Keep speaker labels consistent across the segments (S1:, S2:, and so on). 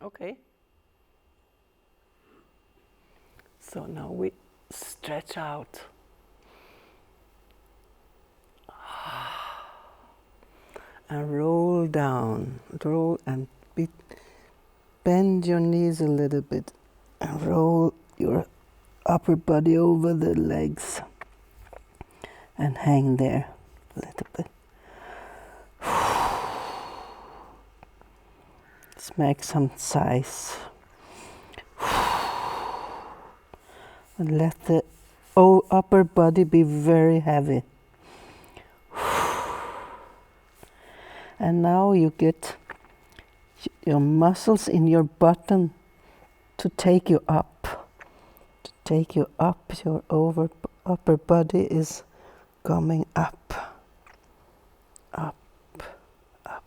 S1: Okay. So now we stretch out. And roll down. Roll and bend your knees a little bit. And roll your upper body over the legs. And hang there a little bit. Let's make some size. And let the upper body be very heavy. And now you get your muscles in your bottom to take you up. To take you up, your upper body is coming up. Up, up.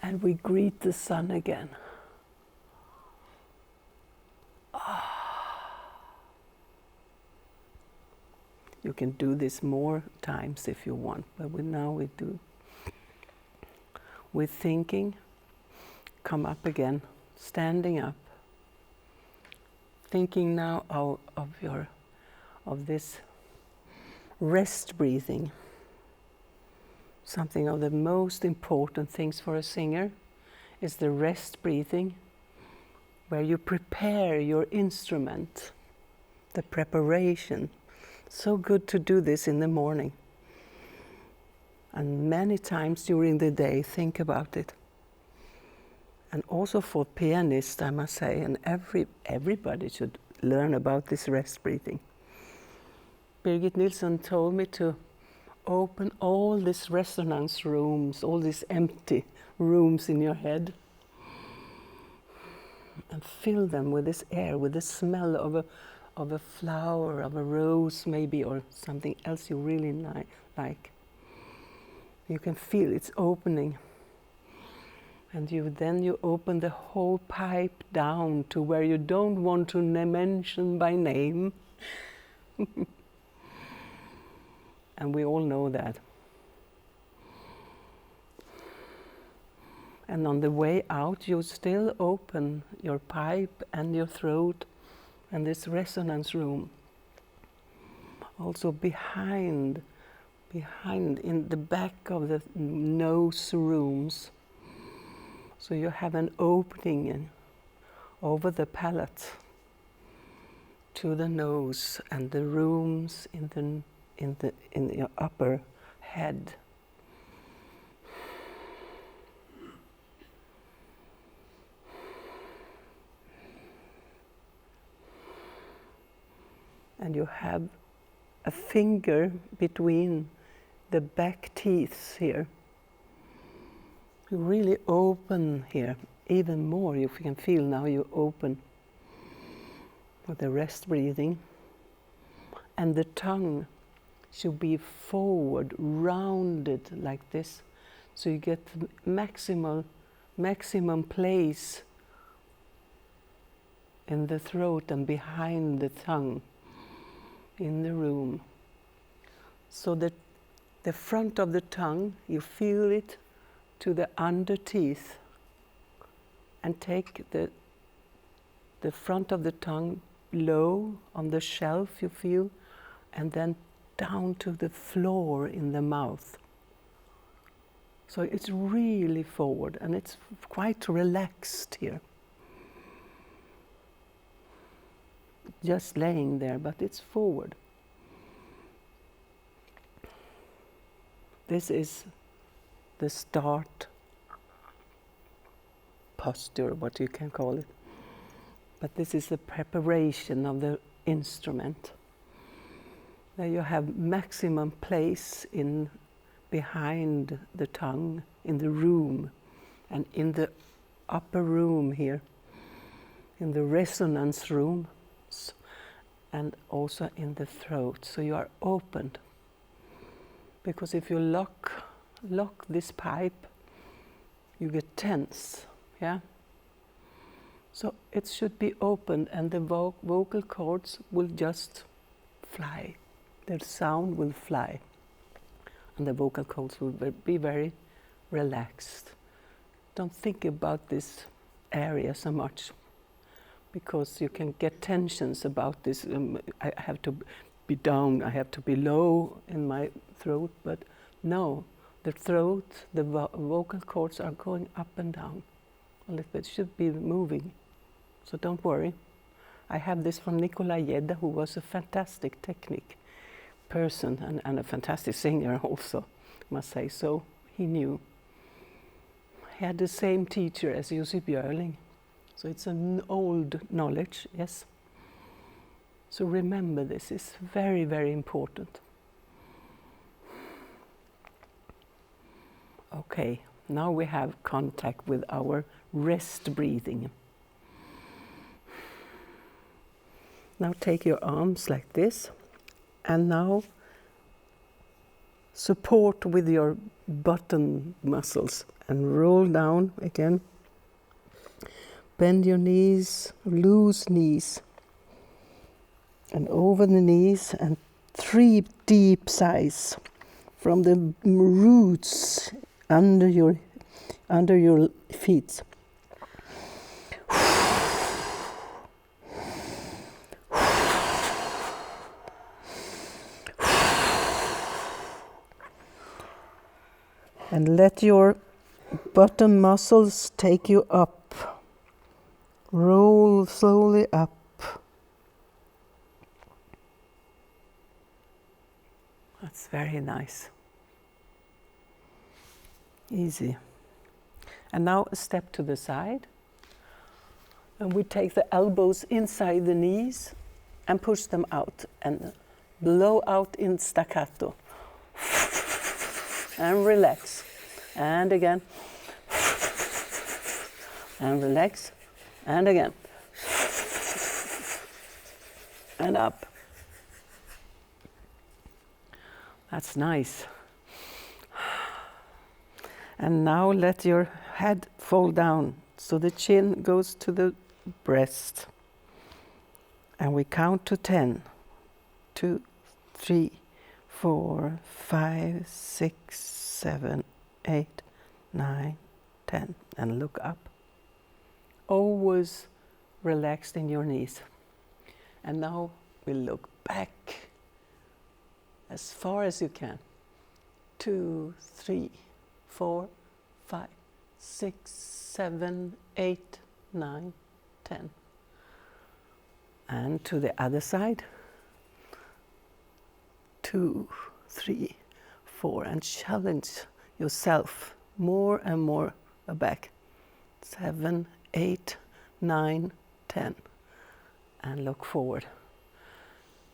S1: And we greet the sun again. You can do this more times if you want, but now we do. With thinking, come up again, standing up. Thinking now of this rest breathing. Something of the most important things for a singer is the rest breathing, where you prepare your instrument, the preparation. So good to do this in the morning. And many times during the day, think about it. And also for pianists, I must say, and everybody should learn about this rest breathing. Birgit Nilsson told me to open all these resonance rooms, all these empty rooms in your head, and fill them with this air, with the smell of a flower, of a rose maybe, or something else you really like. You can feel it's opening. And then you open the whole pipe down to where you don't want to mention by name. And we all know that. And on the way out, you still open your pipe and your throat and this resonance room. Also behind in the back of the nose rooms. So you have an opening over the palate to the nose and the rooms in your upper head. And you have a finger between the back teeth here. You really open here even more. You can feel now you open with the rest breathing. And the tongue should be forward, rounded like this. So you get maximum place in the throat and behind the tongue in the room. So that the front of the tongue, you feel it to the under teeth, and take the front of the tongue low on the shelf, you feel, and then down to the floor in the mouth. So it's really forward, and it's quite relaxed here. Just laying there, but it's forward. This is the start posture, what you can call it. But this is the preparation of the instrument. There you have maximum place behind the tongue, in the room, and in the upper room here, in the resonance room, and also in the throat. So you are opened. Because if you lock this pipe, you get tense, yeah? So it should be opened, and the vocal cords will just fly. Their sound will fly. and the vocal cords will be very relaxed. Don't think about this area so much, because you can get tensions about this. I have to be down, I have to be low in my throat, but no, the throat, the vocal cords are going up and down a little bit, should be moving, so don't worry. I have this from Gitta, who was a fantastic technique person and a fantastic singer also, must say, so he knew. He had the same teacher as Jussi Björling, so it's an old knowledge, yes. So remember this, it's very, very important. Okay, now we have contact with our rest breathing. Now take your arms like this, and now support with your bottom muscles and roll down again. Bend your knees, loose knees, and over the knees, and 3 deep sighs from the roots under your feet. And let your bottom muscles take you up. Roll slowly up. That's very nice. Easy. And now a step to the side. And we take the elbows inside the knees and push them out and blow out in staccato. And relax. And again. And relax. And again. And up. That's nice. And now let your head fall down so the chin goes to the breast. And we count to 10. 2, 3, 4, 5, 6, 7, 8, 9, 10. And look up. Always relaxed in your knees. And now we look back as far as you can. 2, 3, 4, 5, 6, 7, 8, 9, 10. And to the other side. 2, 3, 4, and challenge yourself more and more back. 7, 8, 9, 10. And look forward.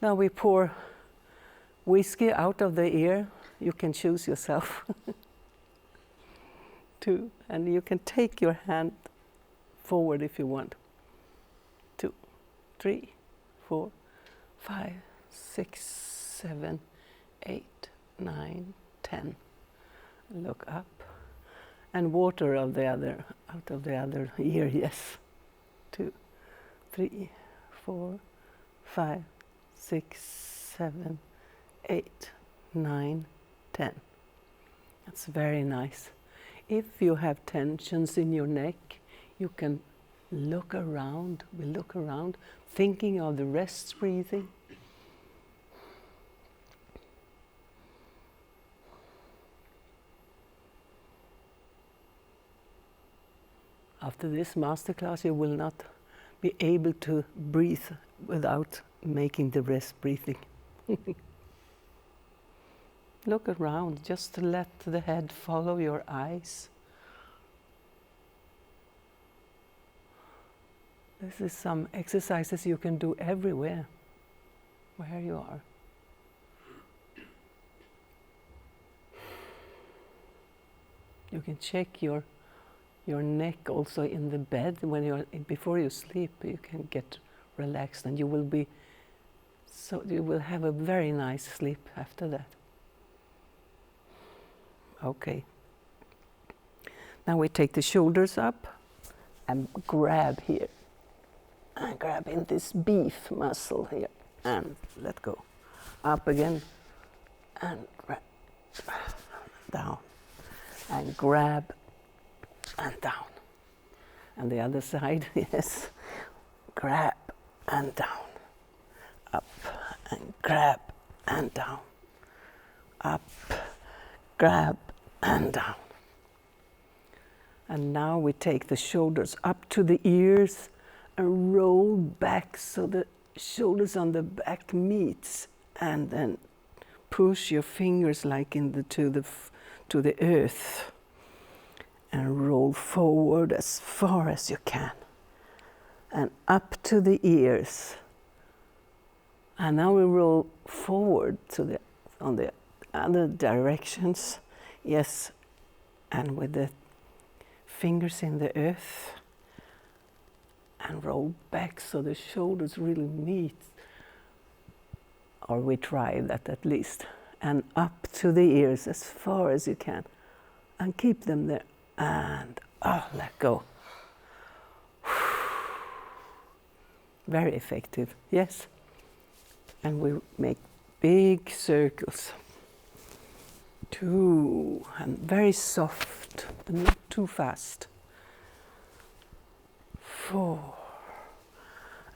S1: Now we pour whiskey out of the ear. You can choose yourself. 2, and you can take your hand forward if you want. 2, 3, 4, 5, 6, 7, 8, 9, 10. Look up. And water out of the other ear, yes. 2, 3, 4, 5, 6, 7, 8, 9, 10. That's very nice. If you have tensions in your neck, you can look around, thinking of the rest breathing. After this masterclass, you will not be able to breathe without making the rest breathing. Look around, just let the head follow your eyes. This is some exercises you can do everywhere, where you are. You can check your neck also in the bed before you sleep. You can get relaxed, and you will have a very nice sleep after that. Okay. Now we take the shoulders up and grab here. And grab in this beef muscle here and let go. Up again and grab. and grab and down. And the other side, yes, grab and down. Up and grab and down. Up, grab and down. And now we take the shoulders up to the ears and roll back so the shoulders on the back meets, and then push your fingers like to the earth and roll forward as far as you can and up to the ears. And now we roll forward on the other directions, yes, and with the fingers in the earth, and roll back so the shoulders really meet, or we try that at least, and up to the ears as far as you can, and keep them there, and let go. Very effective, yes. And we make big circles. 2, and very soft, and not too fast. 4,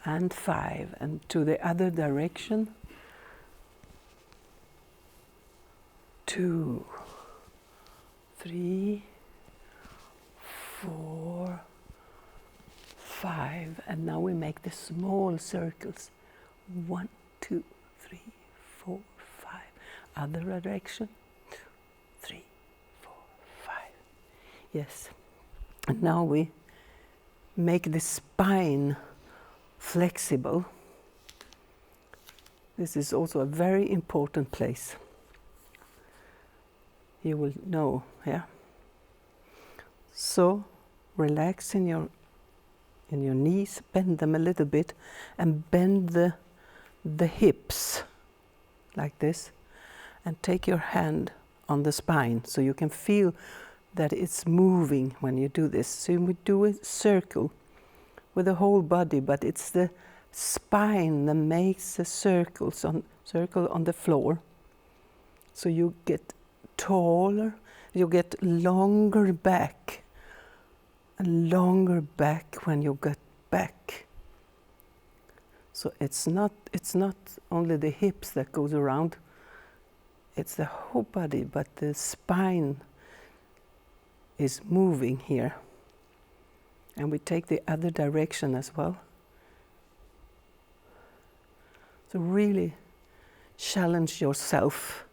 S1: and 5, and to the other direction. 2, 3, 4, 5, and now we make the small circles. 1, 2, 3, 4, 5. Other direction. 2, 3, 4, 5. Yes. And now we make the spine flexible. This is also a very important place. You will know, yeah. So relax in your knees, bend them a little bit, and bend the hips like this, and take your hand on the spine so you can feel that it's moving when you do this. So we do a circle with the whole body, but it's the spine that makes the circle on the floor. So you get taller, you get longer back, and longer back when you get back. So it's not only the hips that goes around, it's the whole body, but the spine is moving here. And we take the other direction as well. So really challenge yourself.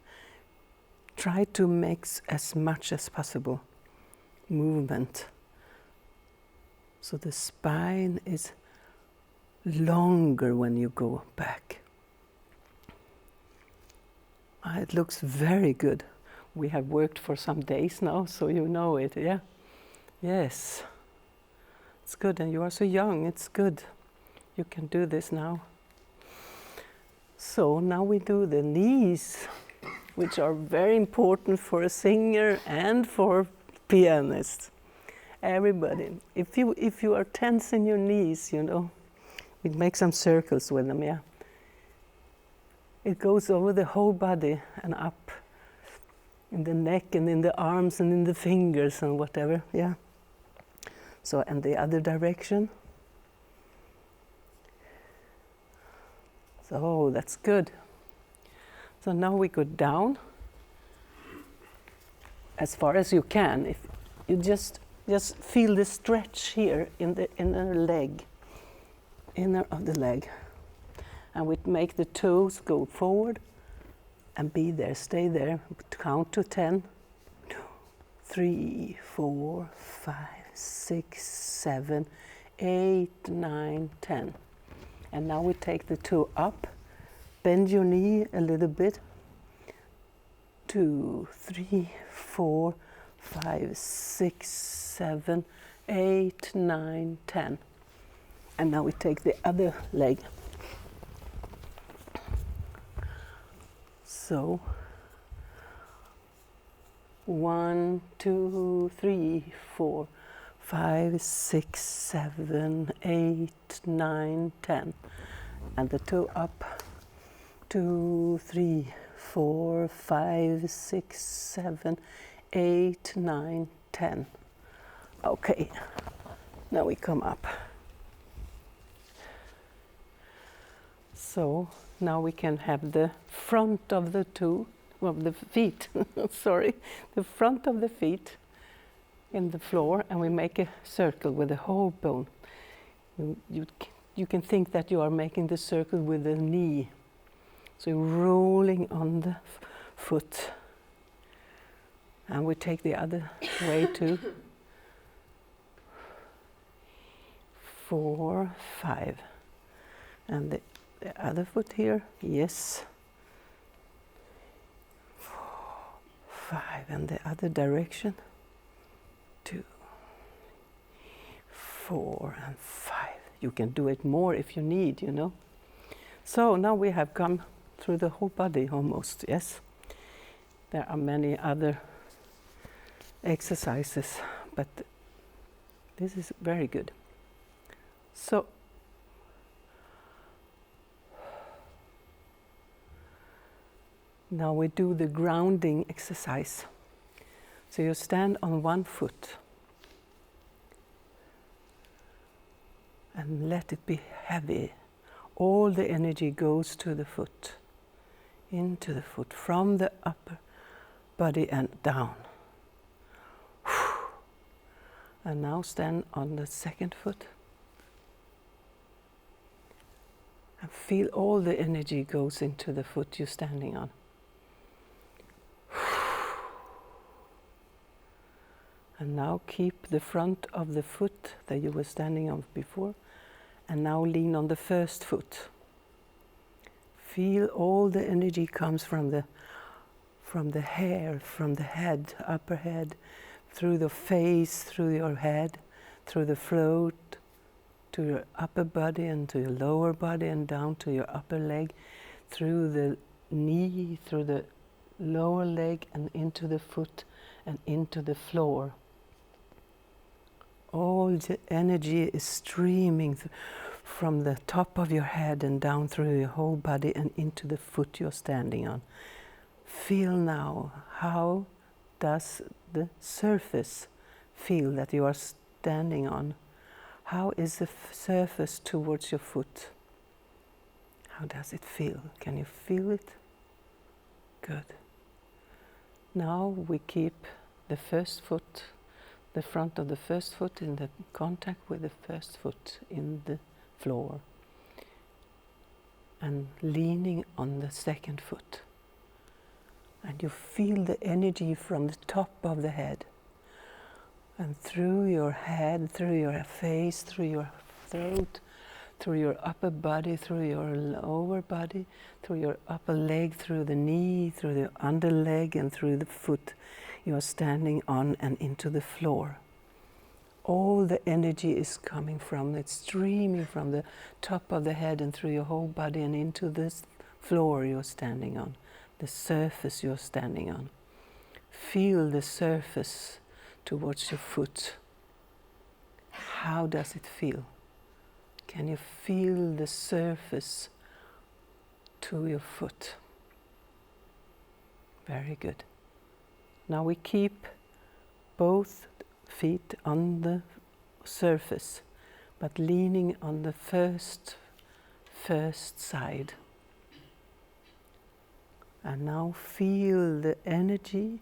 S1: Try to make as much as possible movement. So the spine is longer when you go back. It looks very good. We have worked for some days now, so you know it, yeah? Yes. It's good, and you are so young, it's good. You can do this now. So now we do the knees, which are very important for a singer and for pianists. Everybody, if you are tense in your knees, you know, we make some circles with them, yeah. It goes over the whole body and up, in the neck and in the arms and in the fingers and whatever, yeah. So, and the other direction. So, that's good. So now we go down as far as you can. If you just feel the stretch here in the inner leg, inner of the leg. And we make the toes go forward and be there, stay there. Count to 10. 2, 3, 4, 5, 6, 7, 8, 9, 10. And now we take the toe up, bend your knee a little bit. 2, 3, 4, 5, 6, 7, 8, 9, 10. And now we take the other leg. So 1, 2, 3, 4, 5, 6, 7, 8, 9, 10. And the toe up. 2, 3, 4, 5, 6, 7, 8, 9, 10. Okay, now we come up. So now we can have the front of the feet, sorry, the front of the feet in the floor, and we make a circle with the whole bone. You can think that you are making the circle with the knee. So you're rolling on the foot. And we take the other way too. 4, 5. And the other foot here, yes. 4, 5, and the other direction. 2, 4, and 5. You can do it more if you need, you know. So now we have come through the whole body almost, yes. There are many other exercises, but this is very good. So now we do the grounding exercise. So you stand on one foot and let it be heavy. All the energy goes to the foot, into the foot, from the upper body and down. And now stand on the second foot. And feel all the energy goes into the foot you're standing on. And now keep the front of the foot that you were standing on before, and now lean on the first foot. Feel all the energy comes from the hair, from the head, upper head, through the face, through your head, through the throat, to your upper body and to your lower body and down to your upper leg, through the knee, through the lower leg and into the foot and into the floor. All the energy is streaming from the top of your head and down through your whole body and into the foot you're standing on. Feel now, how does the surface feel that you are standing on? How is the surface towards your foot? How does it feel? Can you feel it? Good. Now we keep the first foot, the front of the first foot in the contact with the first foot in the floor, and leaning on the second foot. And you feel the energy from the top of the head and through your head, through your face, through your throat, through your upper body, through your lower body, through your upper leg, through the knee, through the under leg, and through the foot you are standing on and into the floor. All the energy is coming from, it's streaming from the top of the head and through your whole body and into this floor you're standing on, the surface you're standing on. Feel the surface towards your foot. How does it feel? Can you feel the surface to your foot? Very good. Now we keep both feet on the surface, but leaning on the first side. And now feel the energy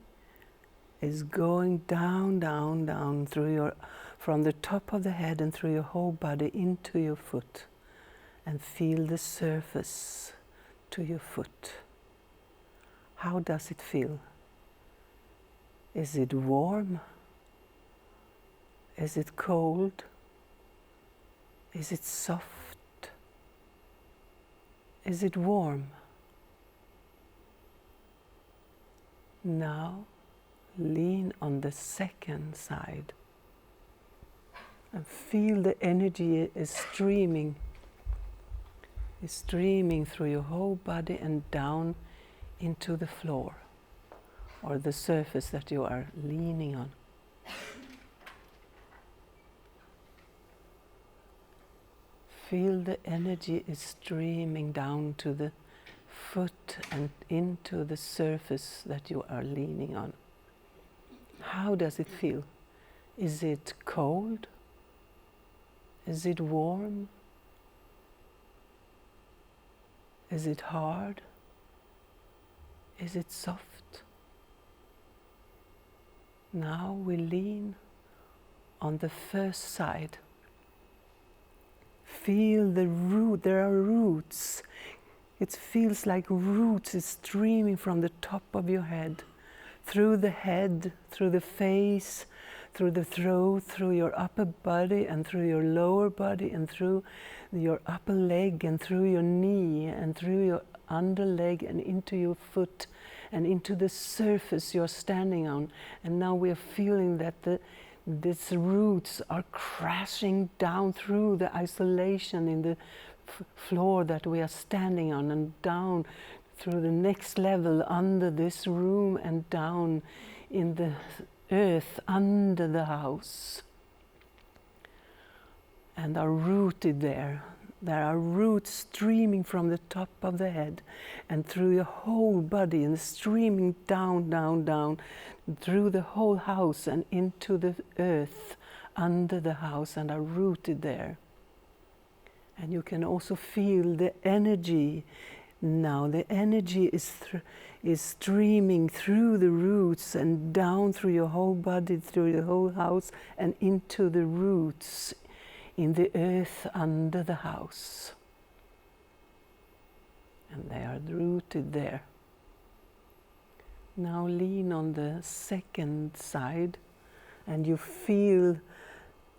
S1: is going down, down, down through your, from the top of the head and through your whole body into your foot. And feel the surface to your foot. How does it feel? Is it warm? Is it cold? Is it soft? Is it warm? Now lean on the second side and feel the energy is streaming through your whole body and down into the floor or the surface that you are leaning on. Feel the energy is streaming down to the foot and into the surface that you are leaning on. how does it feel? Is it cold? Is it warm? Is it hard? Is it soft? Now we lean on the first side. Feel the root, there are roots. It feels like roots is streaming from the top of your head, through the face, through the throat, through your upper body and through your lower body and through your upper leg and through your knee and through your under leg and into your foot and into the surface you're standing on. And now we are feeling that these roots are crashing down through the isolation in the floor that we are standing on and down through the next level under this room and down in the earth under the house, and are rooted there. There are roots streaming from the top of the head and through your whole body and streaming down, down, down through the whole house and into the earth under the house and are rooted there. And you can also feel the energy now. The energy is streaming through the roots and down through your whole body, through the whole house and into the roots in the earth under the house. And they are rooted there. Now lean on the second side and you feel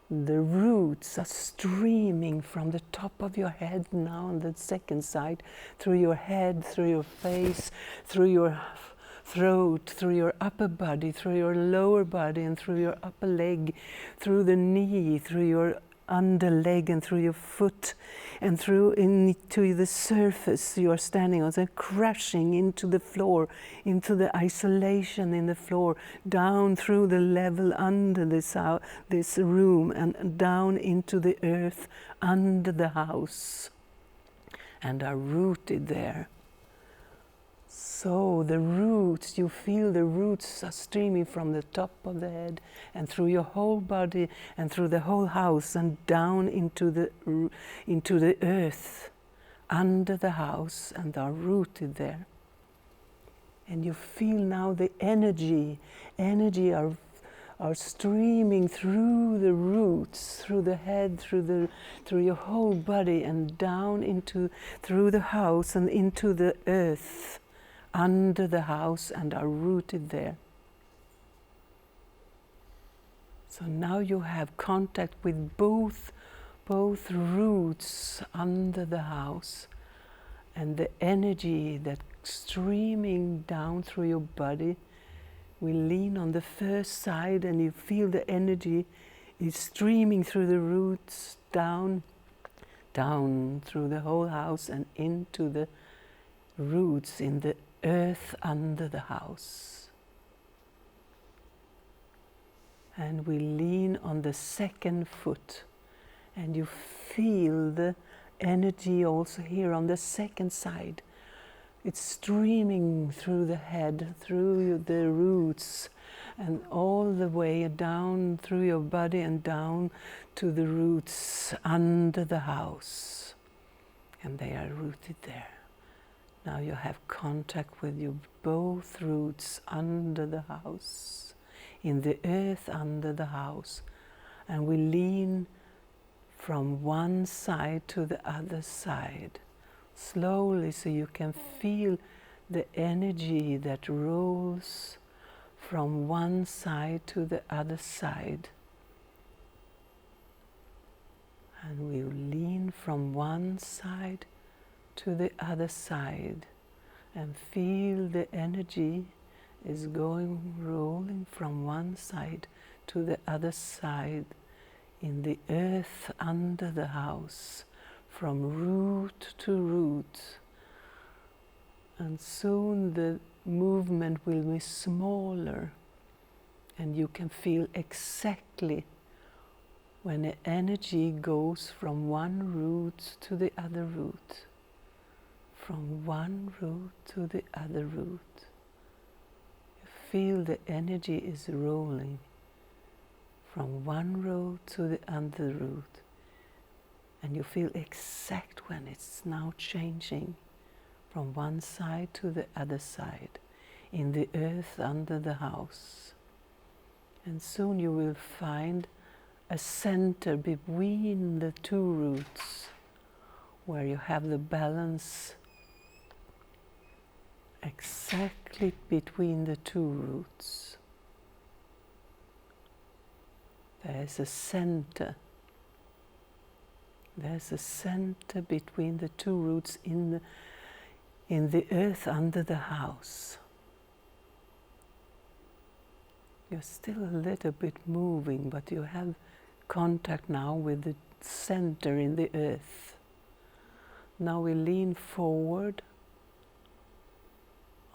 S1: the roots are streaming from the top of your head now on the second side, through your head, through your face, through your throat, through your upper body, through your lower body and through your upper leg, through the knee, through your under leg and through your foot and through into the surface you are standing on, and crashing into the floor, into the isolation in the floor, down through the level under this room and down into the earth under the house, and are rooted there. So the roots, you feel the roots are streaming from the top of the head and through your whole body and through the whole house and down into the earth under the house and are rooted there. And you feel now the energy are streaming through the roots, through the head, through your whole body and down through the house and into the earth under the house and are rooted there. So now you have contact with both roots under the house and the energy that streaming down through your body. We lean on the first side and you feel the energy is streaming through the roots down through the whole house and into the roots in the earth under the house. And we lean on the second foot and you feel the energy also here on the second side. It's streaming through the head, through the roots and all the way down through your body and down to the roots under the house. And they are rooted there. Now you have contact with your both roots under the house, in the earth under the house. And we lean from one side to the other side, slowly, so you can feel the energy that rolls from one side to the other side. And we lean from one side to the other side and feel the energy is rolling from one side to the other side in the earth under the house, from root to root. And soon the movement will be smaller and you can feel exactly when the energy goes from one root to the other root. From one root to the other root. You feel the energy is rolling from one root to the other root. And you feel exact when it's now changing from one side to the other side in the earth under the house. And soon you will find a center between the two roots where you have the balance exactly between the two roots. There's a center. There's a center between the two roots in the earth under the house. You're still a little bit moving, but you have contact now with the center in the earth. Now we lean forward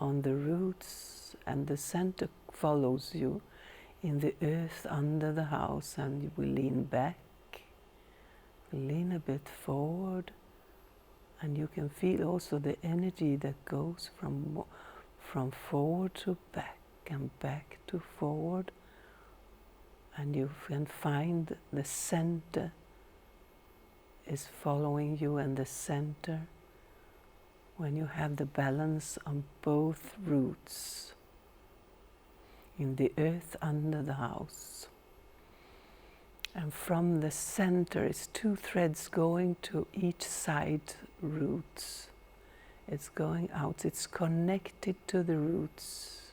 S1: on the roots, and the center follows you in the earth under the house, and you will lean back, lean a bit forward, and you can feel also the energy that goes from forward to back and back to forward, and you can find the center is following you, and the center when you have the balance on both roots in the earth under the house. And from the center is two threads going to each side roots. It's going out, it's connected to the roots.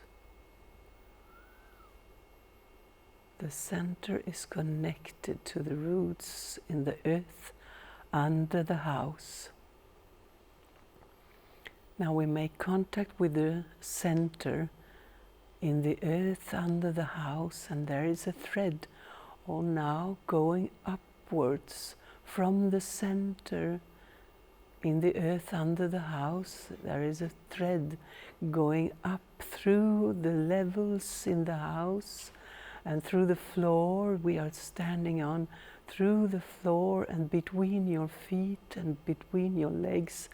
S1: The center is connected to the roots in the earth under the house. Now we make contact with the center in the earth under the house, and there is a thread now going upwards from the center in the earth under the house. There is a thread going up through the levels in the house and through the floor we are standing on, through the floor and between your feet and between your legs,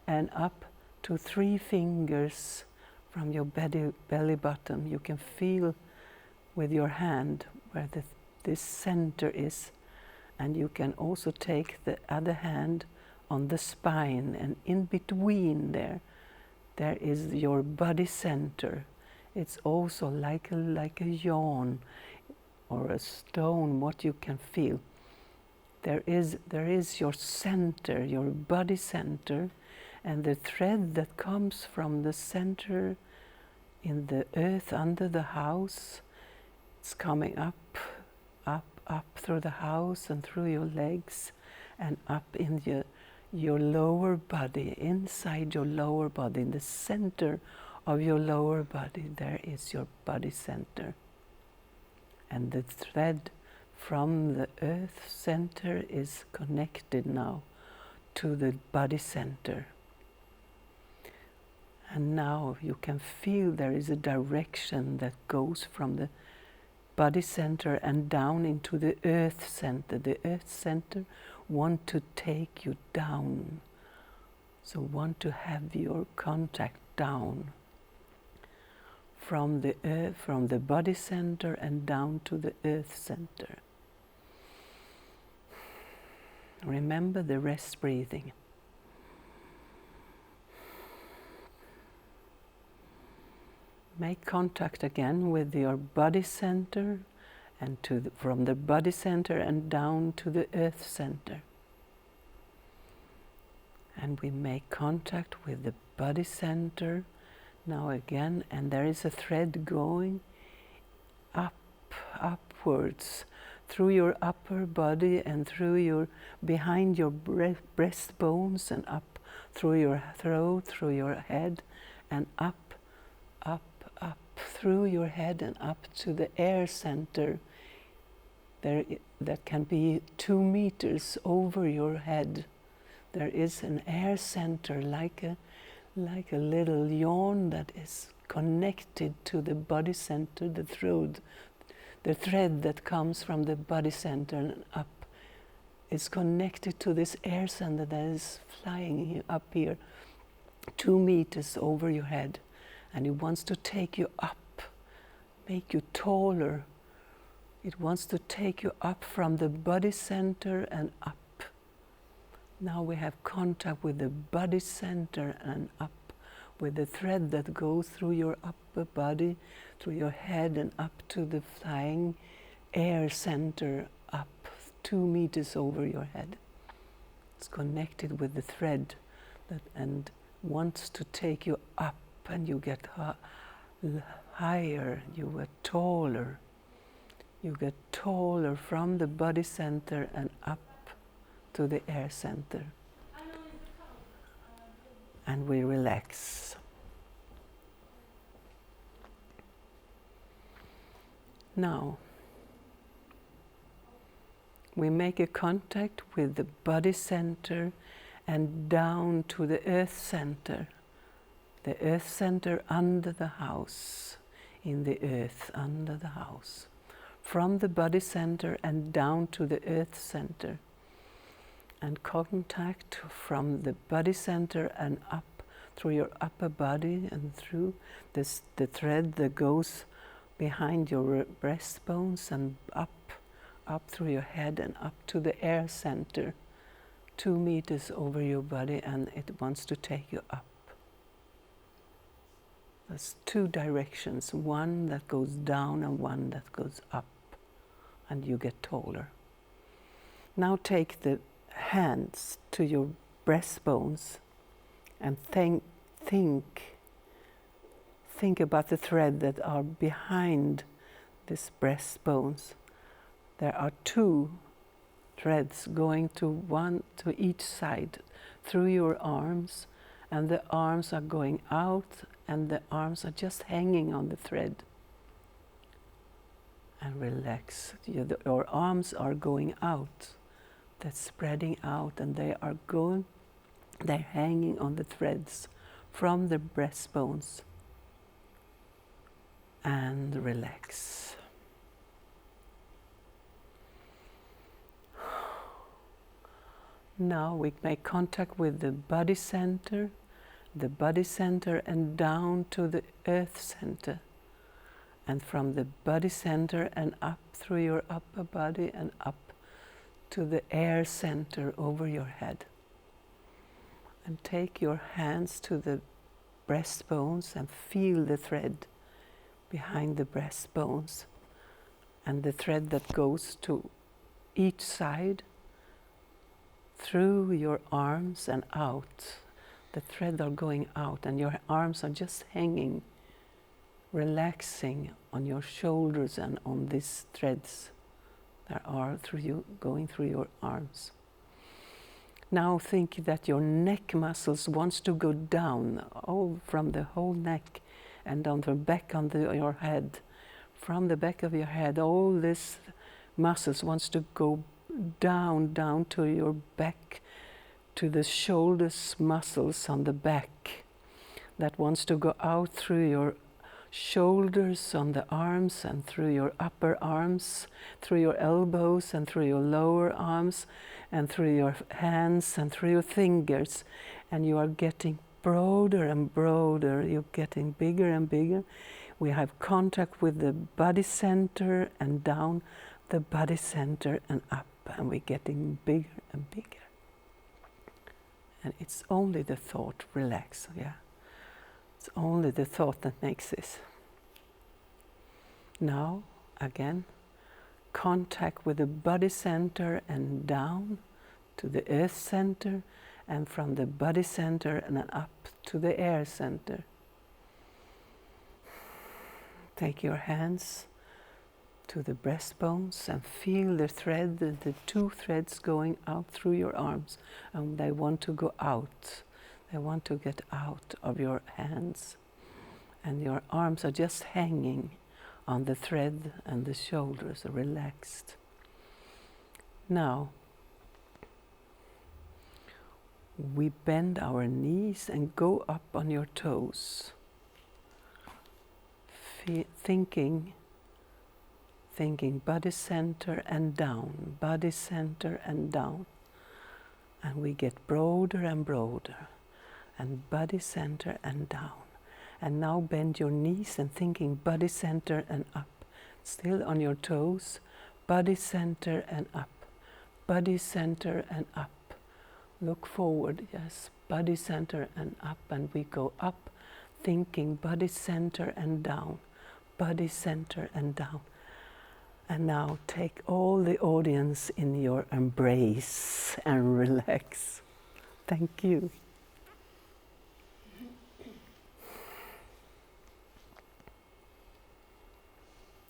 S1: and up to 3 fingers from your belly button. You can feel with your hand where this center is, and you can also take the other hand on the spine, and in between there is your body center. It's also like a yawn or a stone, what you can feel. There is your center, your body center, and the thread that comes from the center in the earth under the house, it's coming up through the house and through your legs and up in your lower body, inside your lower body, in the center of your lower body, there is your body center. And the thread from the earth center is connected now to the body center. And now you can feel there is a direction that goes from the body center and down into the earth center. The earth center want to take you down. So want to have your contact down from the earth, from the body center and down to the earth center. Remember the rest breathing. Make contact again with your body center and from the body center and down to the earth center. And we make contact with the body center now again, and there is a thread going upwards through your upper body and through behind your breastbones and up through your throat, through your head, and up through your head and up to the air center. That can be 2 meters over your head. There is an air center like a little yawn that is connected to the body center, the throat. The thread that comes from the body center and up is connected to this air center that is flying up here 2 meters over your head, and it wants to take you up make you taller. It wants to take you up from the body center and up. Now we have contact with the body center and up, with the thread that goes through your upper body, through your head and up to the flying air center, up 2 meters over your head. It's connected with the thread and wants to take you up, and you get higher, you get taller. You get taller from the body center and up to the air center. And we relax. Now, we make a contact with the body center and down to the earth center under the house, in the earth under the house. From the body center and down to the earth center. And contact from the body center and up through your upper body and through the thread that goes behind your breastbones and up through your head and up to the air center, 2 meters over your body, and it wants to take you up. There's 2 directions, one that goes down and one that goes up, and you get taller. Now take the hands to your breastbones and think about the thread that are behind these breastbones. There are 2 threads going to each side through your arms, and the arms are going out and the arms are just hanging on the thread. And relax. Your arms are going out. That's spreading out, and they're hanging on the threads from the breastbones. And relax. Now we make contact with the body center and down to the earth center. And from the body center and up through your upper body and up to the air center over your head. And take your hands to the breastbones and feel the thread behind the breastbones, and the thread that goes to each side through your arms and out. The thread are going out and your arms are just hanging, relaxing on your shoulders and on these threads that are going through your arms. Now think that your neck muscles wants to go down, from the whole neck and on the back of your head. From the back of your head, all these muscles wants to go down to your back, to the shoulders muscles on the back. That wants to go out through your shoulders, on the arms, and through your upper arms, through your elbows, and through your lower arms, and through your hands, and through your fingers. And you are getting broader and broader. You're getting bigger and bigger. We have contact with the body center and down the body center and up. And we're getting bigger and bigger. And it's only the thought, relax, yeah? It's only the thought that makes this. Now, again, contact with the body center and down to the earth center, and from the body center and up to the air center. Take your hands to the breastbones and feel the thread, the 2 threads going out through your arms, and they want to go out. They want to get out of your hands, and your arms are just hanging on the thread, and the shoulders are relaxed. Now, we bend our knees and go up on your toes, thinking body center and down, body center and down. And we get broader and broader, and body center and down. And now bend your knees and thinking body center and up. Still on your toes. Body center and up. Body center and up. Look forward, yes. Body center and up. And we go up, thinking body center and down. Body center and down. And now take all the audience in your embrace and relax. Thank you.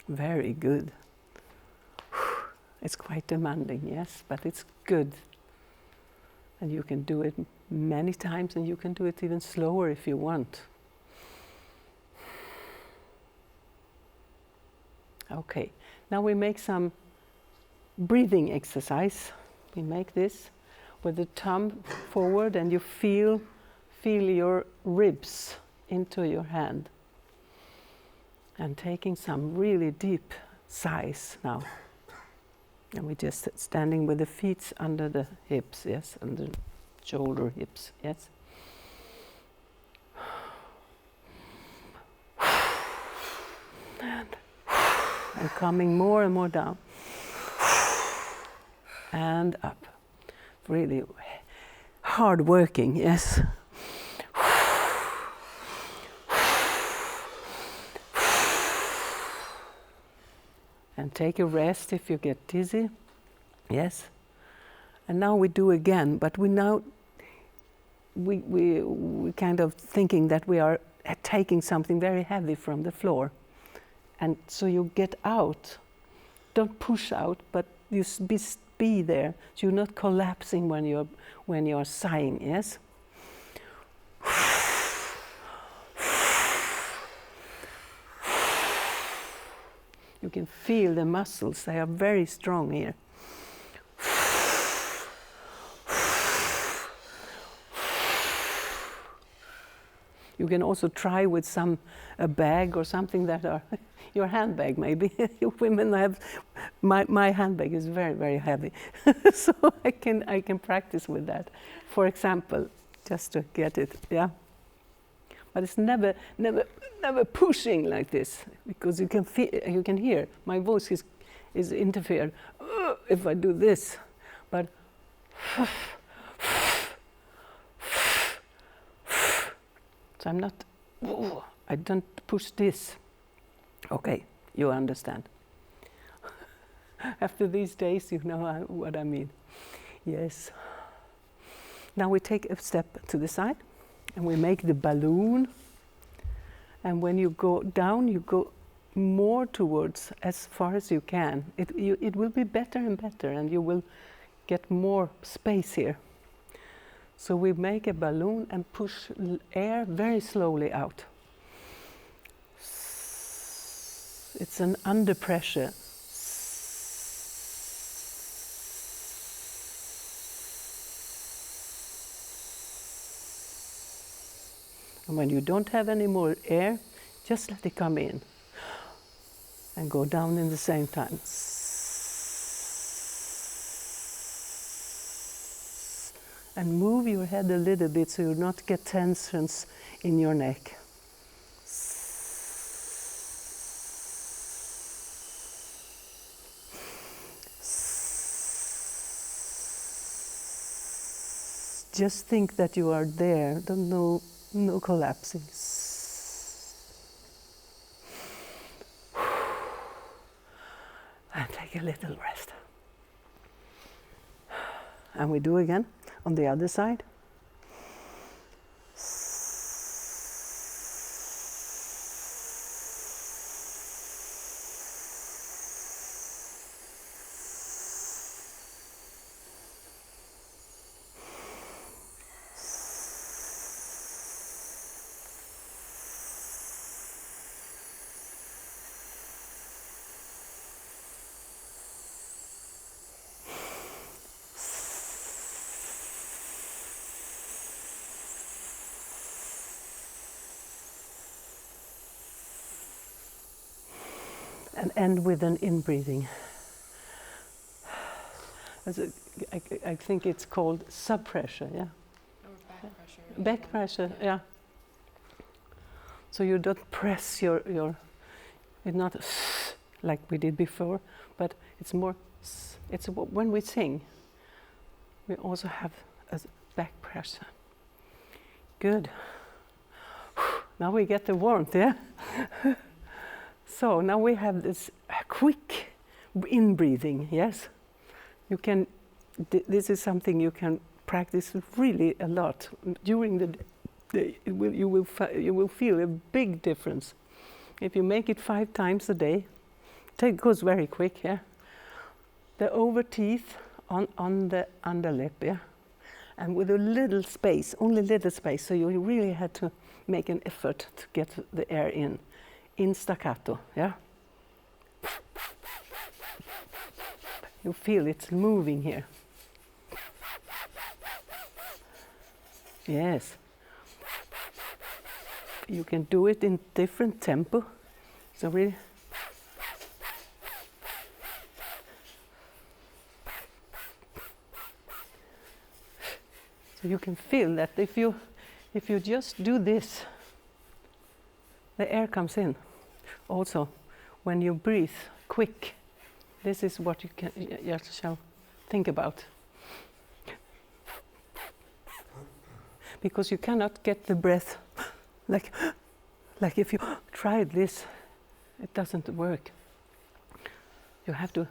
S1: Very good. It's quite demanding, yes, but it's good. And you can do it many times, and you can do it even slower if you want. Okay, now we make some breathing exercise. We make this with the thumb forward, and you feel your ribs into your hand. And taking some really deep sighs now. And we're just standing with the feet under the hips, yes, under the shoulder hips, yes. And coming more and more down. And up. Really hard working, yes. And take a rest if you get dizzy. Yes. And now we do again, but we kind of thinking that we are taking something very heavy from the floor. And so you get out. Don't push out, but you be there. So you're not collapsing when you're sighing, yes? You can feel the muscles, they are very strong here. You can also try with a bag or something that are your handbag maybe. Women have, my handbag is very, very heavy. So I can practice with that. For example, just to get it, yeah. But it's never pushing like this, because you can hear my voice is interfered if I do this. But so I'm not. I don't push this. Okay, you understand. After these days, you know what I mean. Yes. Now we take a step to the side. And we make the balloon, and when you go down, you go more towards as far as you can. It will be better and better, and you will get more space here. So we make a balloon and push air very slowly out. It's an under pressure. And when you don't have any more air, just let it come in and go down in the same time. And move your head a little bit so you not get tensions in your neck. Just think that you are there, no collapsing. And take a little rest. And we do again on the other side. And end with an in-breathing. I think it's called sub-pressure, yeah?
S2: Or back pressure.
S1: Back pressure, yeah. So you don't press your it's not like we did before, but it's more, it's when we sing, we also have a back pressure. Good. Now we get the warmth, yeah? So now we have this quick in-breathing, yes? You can, this is something you can practice really a lot. During the day, you will feel a big difference. If you make it 5 times a day, it goes very quick, yeah? The over teeth on the underlip, yeah? And with a little space, only little space, so you really had to make an effort to get the air in staccato, yeah? You feel it's moving here. Yes. You can do it in different tempo. So really. So you can feel that if you just do this, the air comes in. Also, when you breathe quick, this is what you shall think about. Because you cannot get the breath like if you try this, it doesn't work. You have to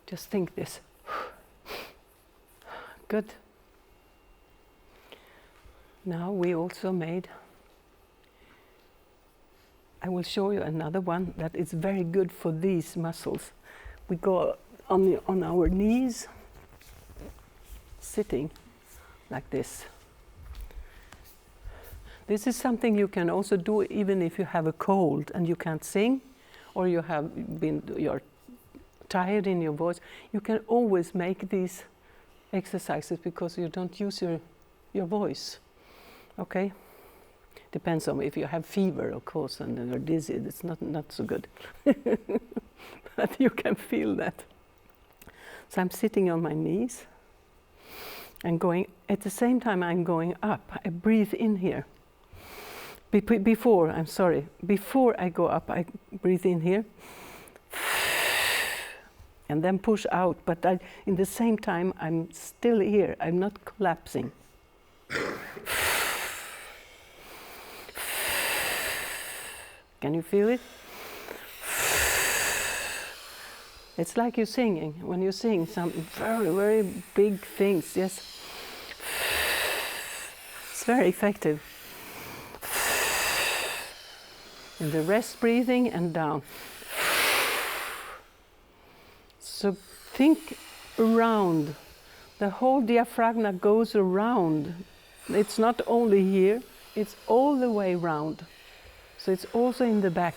S1: just think this. Good. Now we also made, I will show you another one that is very good for these muscles. We go on our knees, sitting like this. This is something you can also do even if you have a cold and you can't sing, or you're tired in your voice. You can always make these exercises because you don't use your voice. Okay? Depends on if you have fever, of course, and you're dizzy. It's not so good. But you can feel that. So I'm sitting on my knees and going, at the same time I'm going up. I breathe in here. Before I go up, I breathe in here and then push out, but in the same time I'm still here, I'm not collapsing. Can you feel it? It's like you're singing, when you sing some very, very big things, yes. It's very effective. In the rest breathing and down. So think around. The whole diaphragm goes around. It's not only here, it's all the way around. So it's also in the back.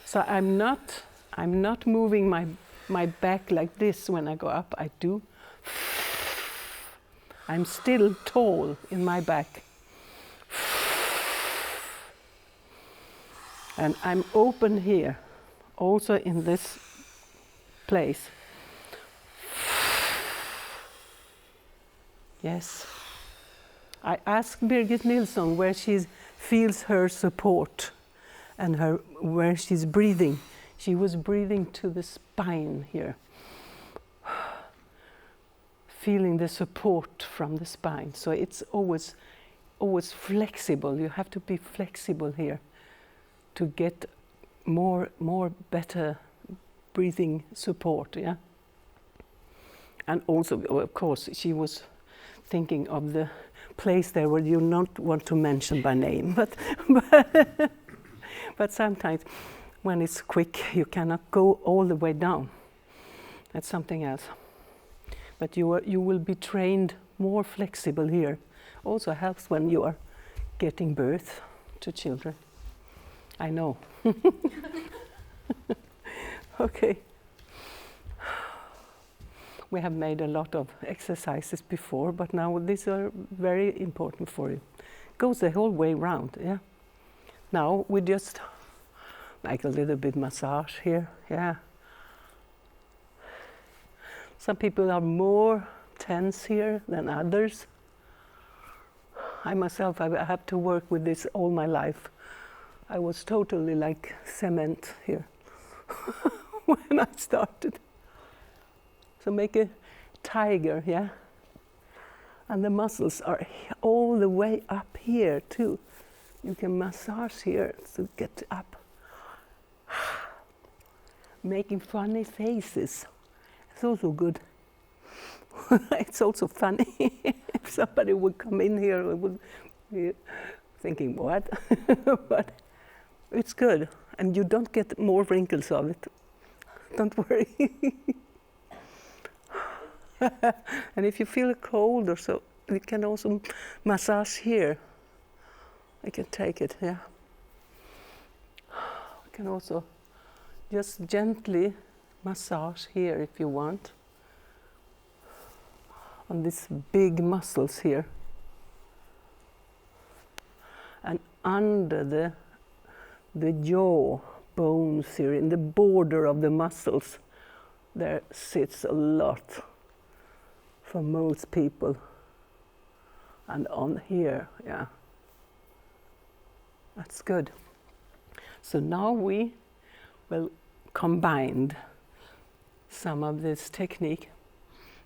S1: So I'm not moving my back like this when I go up. I do. I'm still tall in my back. And I'm open here, also in this place. Yes. I asked Birgit Nilsson where she feels her support and where she's breathing. She was breathing to the spine here. Feeling the support from the spine. So it's always flexible. You have to be flexible here to get better breathing support, yeah? And also, of course, she was thinking of the place there where you not want to mention by name, but sometimes when it's quick, you cannot go all the way down. That's something else. But you will be trained more flexible here. Also helps when you are getting birth to children. I know. Okay. We have made a lot of exercises before, but now these are very important for you. Goes the whole way round, yeah. Now we just like a little bit massage here, yeah. Some people are more tense here than others. I myself, I have to work with this all my life. I was totally like cement here when I started. So make a tiger, yeah? And the muscles are all the way up here too. You can massage here to get up. Making funny faces. It's also good. It's also funny. If somebody would come in here, it would be thinking, what? But it's good. And you don't get more wrinkles of it. Don't worry. And if you feel cold or so, you can also massage here. I can take it, yeah. You can also just gently massage here if you want. On these big muscles here. And under the jaw bones here, in the border of the muscles, there sits a lot for most people. And on here, yeah. That's good. So now we will combine some of this technique.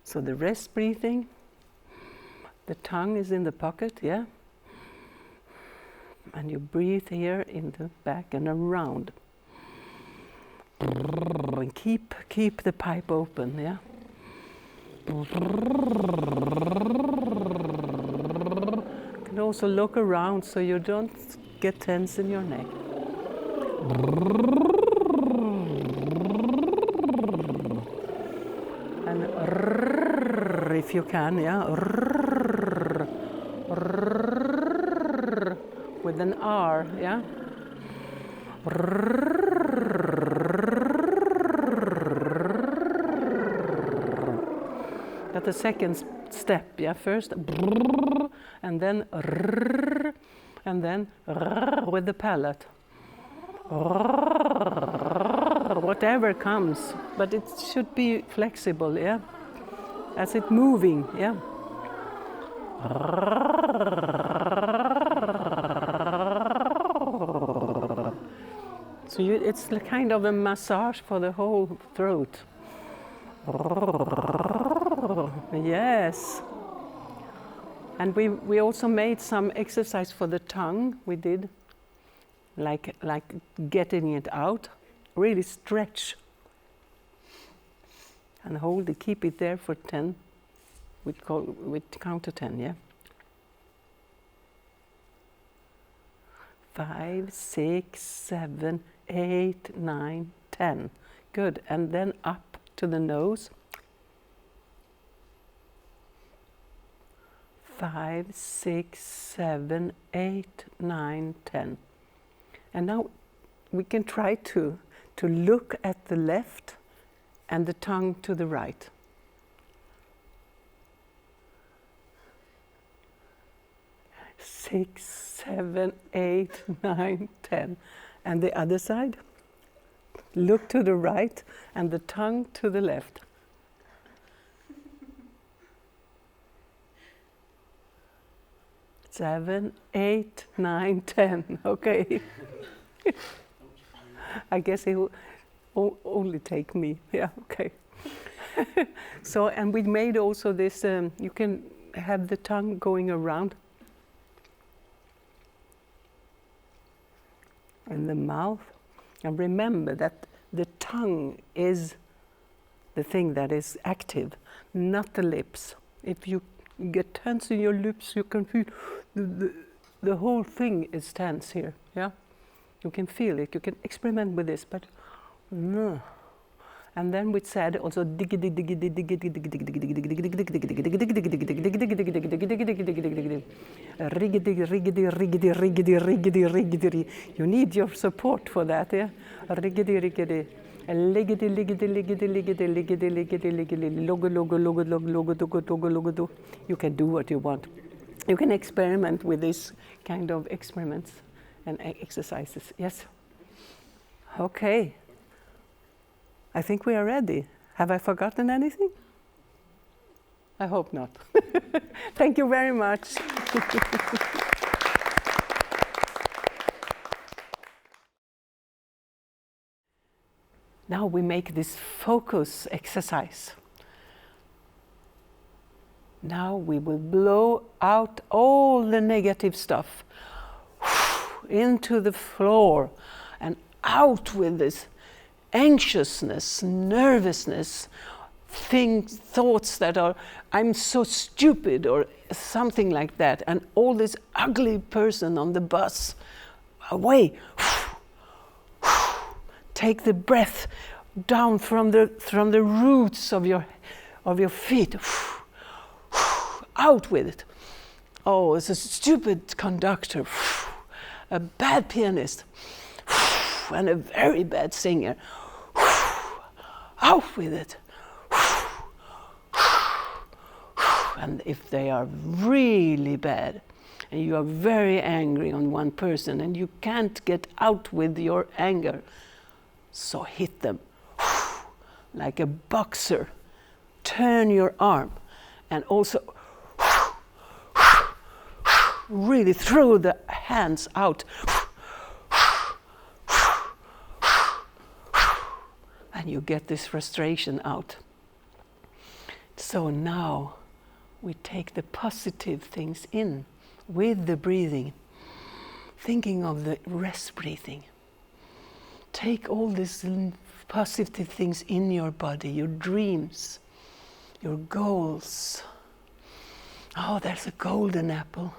S1: So the rest breathing, the tongue is in the pocket, yeah? And you breathe here in the back and around. And keep the pipe open, yeah? You can also look around so you don't get tense in your neck. And if you can, yeah? With an R, yeah? That's the second step, yeah? First, and then with the palate. Whatever comes, but it should be flexible, yeah? As it's moving, yeah? So it's kind of a massage for the whole throat. Yes. And we also made some exercise for the tongue. We did like getting it out. Really stretch. And hold it, keep it there for 10. We count to 10, yeah? 5, 6, 7, 8, 9, 10. Good. And then up to the nose. 5, 6, 7, 8, 9, 10. And now we can try to look at the left and the tongue to the right. 6, 7, 8, 9, 10. And the other side. Look to the right and the tongue to the left. Seven, 8, 9, 10. Okay. I guess it will only take me. Yeah, okay. So, and we made also this, you can have the tongue going around in the mouth. And remember that the tongue is the thing that is active, not the lips. If you get tense in your lips, you can feel the whole thing is tense here, yeah? You can feel it, you can experiment with this, but no. And then we said also riggedy, riggedy. You need your support for that, yeah? Riggedy, riggedy. Liggedy, liggedy, liggedy, liggedy, liggedy, liggedy, liggedy, logo, logo, logo, logo, logo, logo, logo, logo, do. You can do what you want. You can experiment with this kind of experiments and exercises. Yes? Okay. I think we are ready. Have I forgotten anything? I hope not. Thank you very much. Now we make this focus exercise. Now we will blow out all the negative stuff into the floor and out with this anxiousness, nervousness, thoughts that are, I'm so stupid or something like that, and all this ugly person on the bus, away. Take the breath down from the roots of your feet. Out with it. Oh, it's a stupid conductor, a bad pianist, and a very bad singer. Out with it. And if they are really bad, and you are very angry on one person, and you can't get out with your anger, so hit them like a boxer. Turn your arm, and also really throw the hands out. And you get this frustration out. So now we take the positive things in with the breathing, thinking of the rest breathing. Take all these positive things in your body, your dreams, your goals. Oh, there's a golden apple.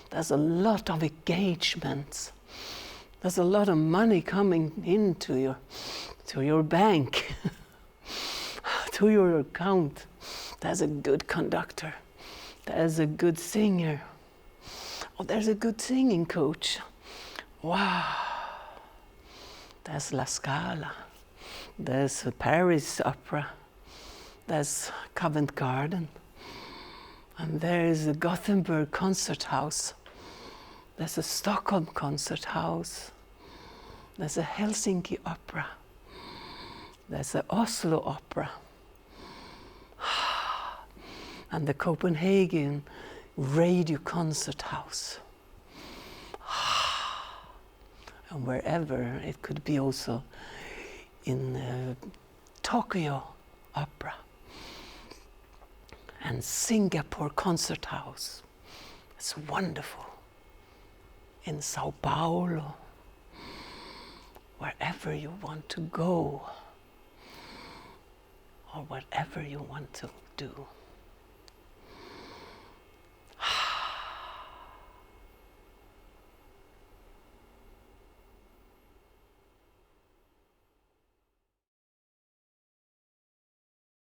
S1: There's a lot of engagements. There's a lot of money coming into your bank, to your account. There's a good conductor. There's a good singer. Oh, there's a good singing coach. Wow. There's La Scala. There's a Paris Opera. There's Covent Garden. And there is a Gothenburg concert house. There's a Stockholm concert house. There's a Helsinki opera. There's a Oslo opera. And the Copenhagen radio concert house. And wherever, it could be also in Tokyo opera. And Singapore concert house. It's wonderful. In Sao Paulo, wherever you want to go, or whatever you want to do.